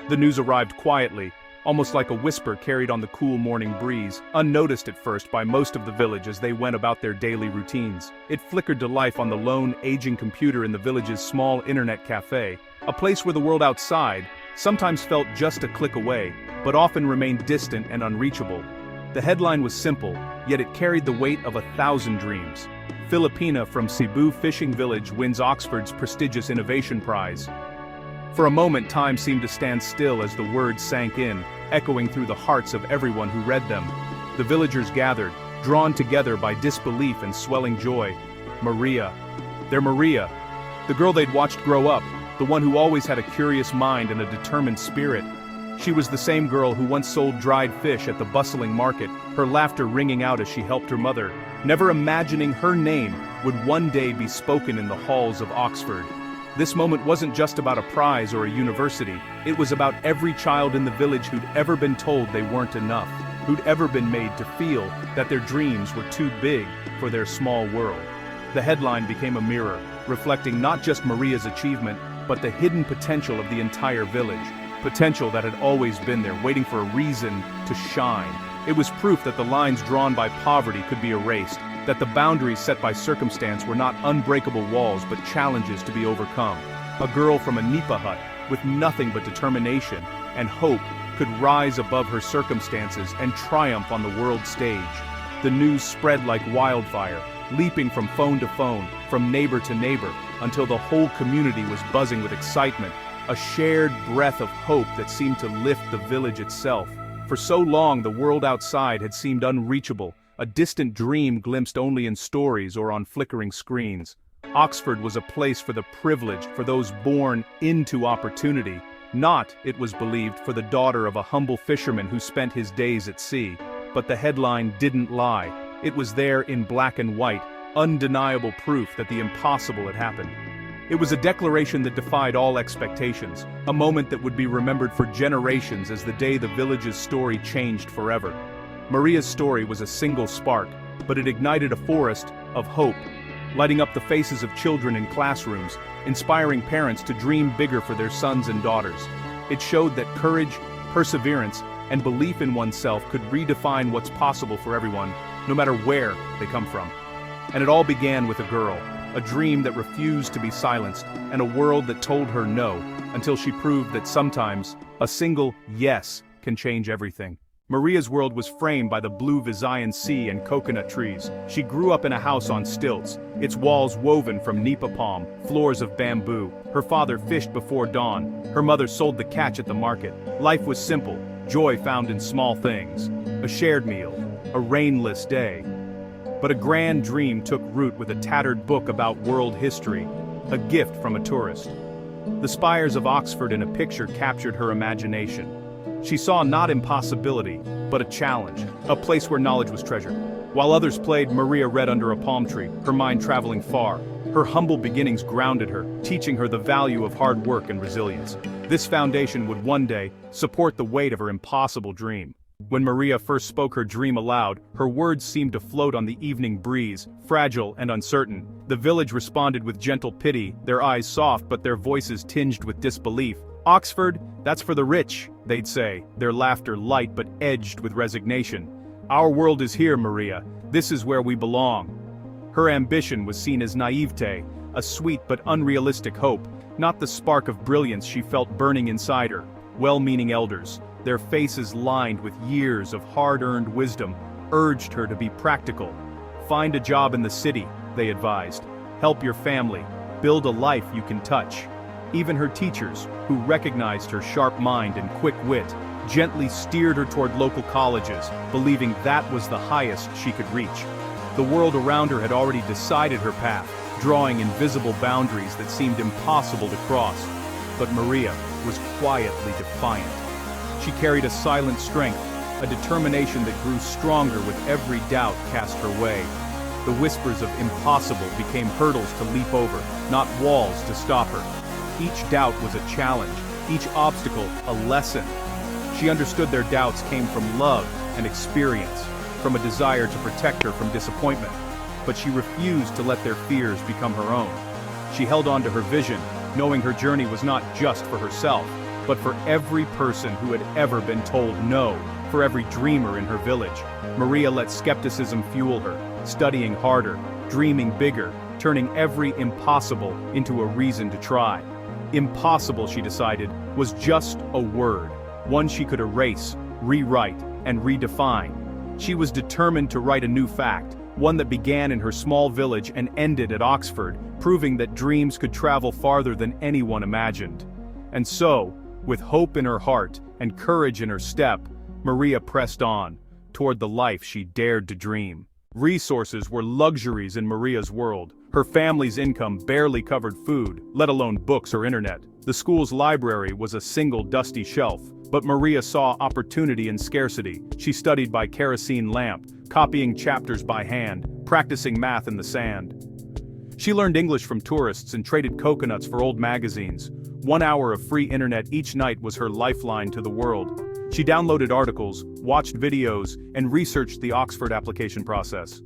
The news arrived quietly, almost like a whisper carried on the cool morning breeze, unnoticed at first by most of the village as they went about their daily routines. It flickered to life on the lone, aging computer in the village's small internet cafe, a place where the world outside sometimes felt just a click away, but often remained distant and unreachable. The headline was simple, yet it carried the weight of 1,000 dreams. Filipina from Cebu Fishing Village wins Oxford's prestigious Innovation Prize. For a moment, time seemed to stand still as the words sank in, echoing through the hearts of everyone who read them. The villagers gathered, drawn together by disbelief and swelling joy. Maria. Their Maria. The girl they'd watched grow up, the one who always had a curious mind and a determined spirit. She was the same girl who once sold dried fish at the bustling market, her laughter ringing out as she helped her mother, never imagining her name would one day be spoken in the halls of Oxford. This moment wasn't just about a prize or a university, it was about every child in the village who'd ever been told they weren't enough, who'd ever been made to feel that their dreams were too big for their small world. The headline became a mirror, reflecting not just Maria's achievement, but the hidden potential of the entire village. Potential that had always been there, waiting for a reason to shine. It was proof that the lines drawn by poverty could be erased, that the boundaries set by circumstance were not unbreakable walls but challenges to be overcome. A girl from a nipa hut, with nothing but determination and hope, could rise above her circumstances and triumph on the world stage. The news spread like wildfire, leaping from phone to phone, from neighbor to neighbor, until the whole community was buzzing with excitement, a shared breath of hope that seemed to lift the village itself. For so long the world outside had seemed unreachable, a distant dream glimpsed only in stories or on flickering screens. Oxford was a place for the privileged, for those born into opportunity, not, it was believed, for the daughter of a humble fisherman who spent his days at sea. But the headline didn't lie. It was there in black and white, undeniable proof that the impossible had happened. It was a declaration that defied all expectations, a moment that would be remembered for generations as the day the village's story changed forever. Maria's story was a single spark, but it ignited a forest of hope, lighting up the faces of children in classrooms, inspiring parents to dream bigger for their sons and daughters. It showed that courage, perseverance, and belief in oneself could redefine what's possible for everyone, no matter where they come from. And it all began with a girl, a dream that refused to be silenced, and a world that told her no, until she proved that sometimes a single yes can change everything. Maria's world was framed by the blue Visayan sea and coconut trees. She grew up in a house on stilts, its walls woven from nipa palm, floors of bamboo. Her father fished before dawn. Her mother sold the catch at the market. Life was simple, joy found in small things. A shared meal, a rainless day. But a grand dream took root with a tattered book about world history, a gift from a tourist. The spires of Oxford in a picture captured her imagination. She saw not impossibility, but a challenge, a place where knowledge was treasured. While others played, Maria read under a palm tree, her mind traveling far. Her humble beginnings grounded her, teaching her the value of hard work and resilience. This foundation would one day support the weight of her impossible dream. When Maria first spoke her dream aloud, her words seemed to float on the evening breeze, fragile and uncertain. The village responded with gentle pity, their eyes soft but their voices tinged with disbelief. "Oxford, that's for the rich," they'd say, their laughter light but edged with resignation. "Our world is here, Maria. This is where we belong." Her ambition was seen as naivete, a sweet but unrealistic hope, not the spark of brilliance she felt burning inside her. Well-meaning elders, their faces lined with years of hard-earned wisdom, urged her to be practical. "Find a job in the city," they advised. "Help your family. Build a life you can touch." Even her teachers, who recognized her sharp mind and quick wit, gently steered her toward local colleges, believing that was the highest she could reach. The world around her had already decided her path, drawing invisible boundaries that seemed impossible to cross. But Maria was quietly defiant. She carried a silent strength, a determination that grew stronger with every doubt cast her way. The whispers of impossible became hurdles to leap over, not walls to stop her. Each doubt was a challenge, each obstacle a lesson. She understood their doubts came from love and experience, from a desire to protect her from disappointment. But she refused to let their fears become her own. She held on to her vision, knowing her journey was not just for herself. but for every person who had ever been told no, for every dreamer in her village. Maria let skepticism fuel her, studying harder, dreaming bigger, turning every impossible into a reason to try. Impossible, she decided, was just a word, one she could erase, rewrite, and redefine. She was determined to write a new fact, one that began in her small village and ended at Oxford, proving that dreams could travel farther than anyone imagined. And so, with hope in her heart and courage in her step, Maria pressed on, toward the life she dared to dream. Resources were luxuries in Maria's world. Her family's income barely covered food, let alone books or internet. The school's library was a single dusty shelf, but Maria saw opportunity in scarcity. She studied by kerosene lamp, copying chapters by hand, practicing math in the sand. She learned English from tourists and traded coconuts for old magazines. 1 hour of free internet each night was her lifeline to the world. She downloaded articles, watched videos, and researched the Oxford application process.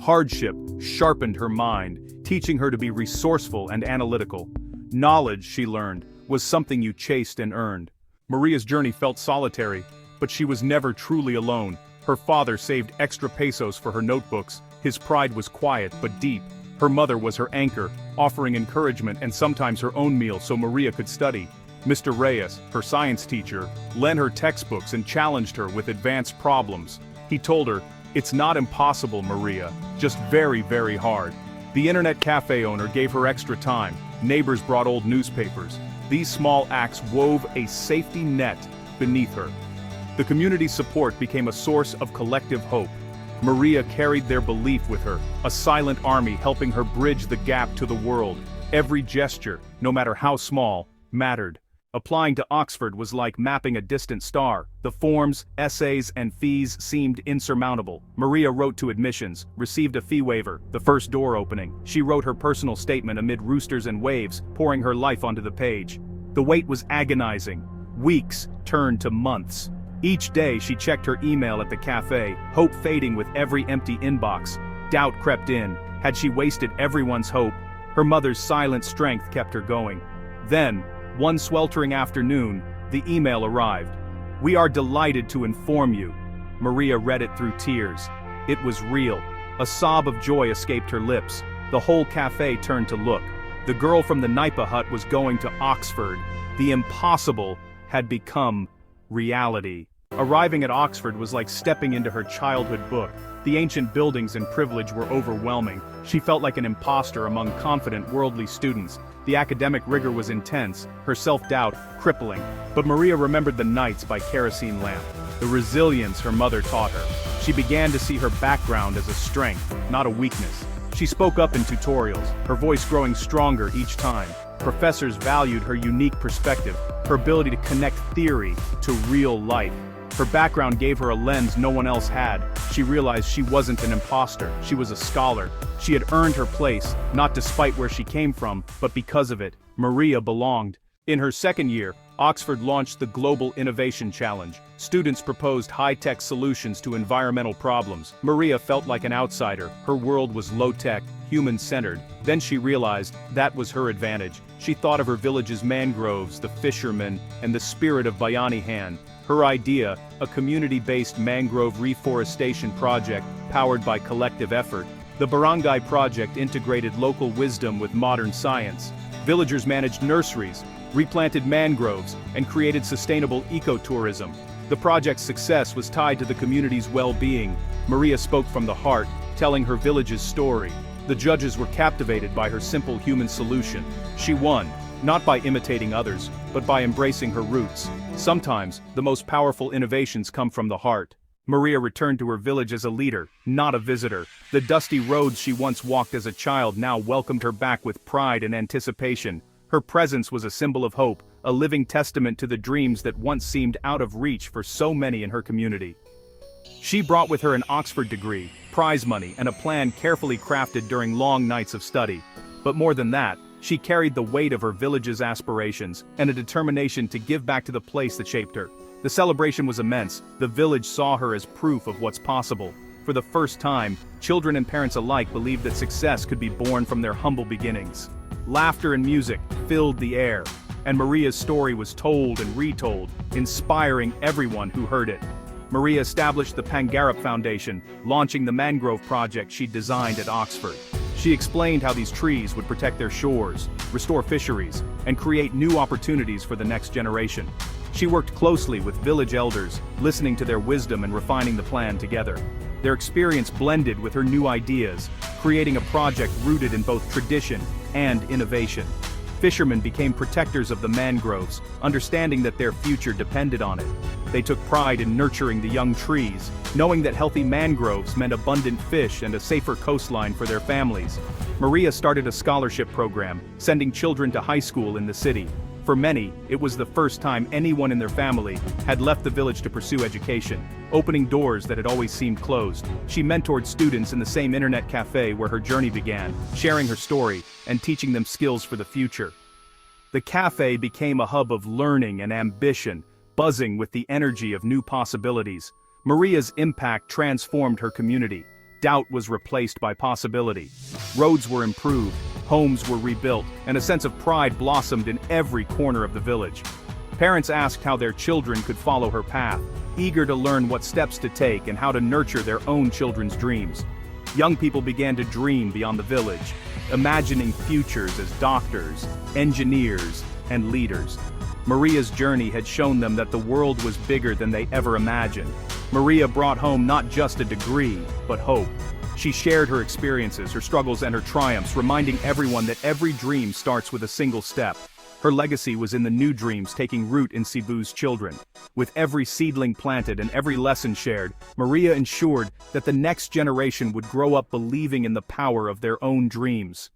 Hardship sharpened her mind, teaching her to be resourceful and analytical. Knowledge, she learned, was something you chased and earned. Maria's journey felt solitary, but she was never truly alone. Her father saved extra pesos for her notebooks. His pride was quiet but deep. Her mother was her anchor, offering encouragement and sometimes her own meal so Maria could study. Mr. Reyes, her science teacher, lent her textbooks and challenged her with advanced problems. He told her, "It's not impossible, Maria, just very, very hard." The internet cafe owner gave her extra time. Neighbors brought old newspapers. These small acts wove a safety net beneath her. The community's support became a source of collective hope. Maria carried their belief with her, a silent army helping her bridge the gap to the world. Every gesture, no matter how small, mattered. Applying to Oxford was like mapping a distant star. The forms, essays, and fees seemed insurmountable. Maria wrote to admissions, received a fee waiver, the first door opening. She wrote her personal statement amid roosters and waves, pouring her life onto the page. The wait was agonizing. Weeks turned to months. Each day she checked her email at the cafe, hope fading with every empty inbox. Doubt crept in. Had she wasted everyone's hope? Her mother's silent strength kept her going. Then, one sweltering afternoon, the email arrived. "We are delighted to inform you." Maria read it through tears. It was real. A sob of joy escaped her lips. The whole cafe turned to look. The girl from the Nipa hut was going to Oxford. The impossible had become reality. Arriving at Oxford was like stepping into her childhood book. The ancient buildings and privilege were overwhelming. She felt like an imposter among confident worldly students. The academic rigor was intense, her self-doubt crippling. But Maria remembered the nights by kerosene lamp, the resilience her mother taught her. She began to see her background as a strength, not a weakness. She spoke up in tutorials, her voice growing stronger each time. Professors valued her unique perspective, her ability to connect theory to real life. Her background gave her a lens no one else had. She realized she wasn't an imposter, she was a scholar. She had earned her place, not despite where she came from, but because of it. Maria belonged. In her second year, Oxford launched the Global Innovation Challenge. Students proposed high-tech solutions to environmental problems. Maria felt like an outsider. Her world was low-tech, human-centered. Then she realized that was her advantage. She thought of her village's mangroves, the fishermen, and the spirit of Bayanihan. Her idea, a community-based mangrove reforestation project powered by collective effort. The Barangay project integrated local wisdom with modern science. Villagers managed nurseries, replanted mangroves, and created sustainable ecotourism. The project's success was tied to the community's well-being. Maria spoke from the heart, telling her village's story. The judges were captivated by her simple human solution. She won, not by imitating others, but by embracing her roots. Sometimes, the most powerful innovations come from the heart. Maria returned to her village as a leader, not a visitor. The dusty roads she once walked as a child now welcomed her back with pride and anticipation. Her presence was a symbol of hope, a living testament to the dreams that once seemed out of reach for so many in her community. She brought with her an Oxford degree, prize money, and a plan carefully crafted during long nights of study. But more than that, she carried the weight of her village's aspirations and a determination to give back to the place that shaped her. The celebration was immense. The village saw her as proof of what's possible. For the first time, children and parents alike believed that success could be born from their humble beginnings. Laughter and music filled the air. and Maria's story was told and retold, inspiring everyone who heard it. Maria established the Pangarap Foundation, launching the mangrove project she designed at Oxford. She explained how these trees would protect their shores, restore fisheries, and create new opportunities for the next generation. She worked closely with village elders, listening to their wisdom and refining the plan together. Their experience blended with her new ideas, creating a project rooted in both tradition and innovation. Fishermen became protectors of the mangroves, understanding that their future depended on it. They took pride in nurturing the young trees, knowing that healthy mangroves meant abundant fish and a safer coastline for their families. Maria started a scholarship program, sending children to high school in the city. For many, it was the first time anyone in their family had left the village to pursue education, opening doors that had always seemed closed. She mentored students in the same internet cafe where her journey began, sharing her story and teaching them skills for the future. The cafe became a hub of learning and ambition, buzzing with the energy of new possibilities. Maria's impact transformed her community. Doubt was replaced by possibility. Roads were improved, homes were rebuilt, and a sense of pride blossomed in every corner of the village. Parents asked how their children could follow her path, eager to learn what steps to take and how to nurture their own children's dreams. Young people began to dream beyond the village, imagining futures as doctors, engineers, and leaders. Maria's journey had shown them that the world was bigger than they ever imagined. Maria brought home not just a degree, but hope. She shared her experiences, her struggles, and her triumphs, reminding everyone that every dream starts with a single step. Her legacy was in the new dreams taking root in Cebu's children. With every seedling planted and every lesson shared, Maria ensured that the next generation would grow up believing in the power of their own dreams.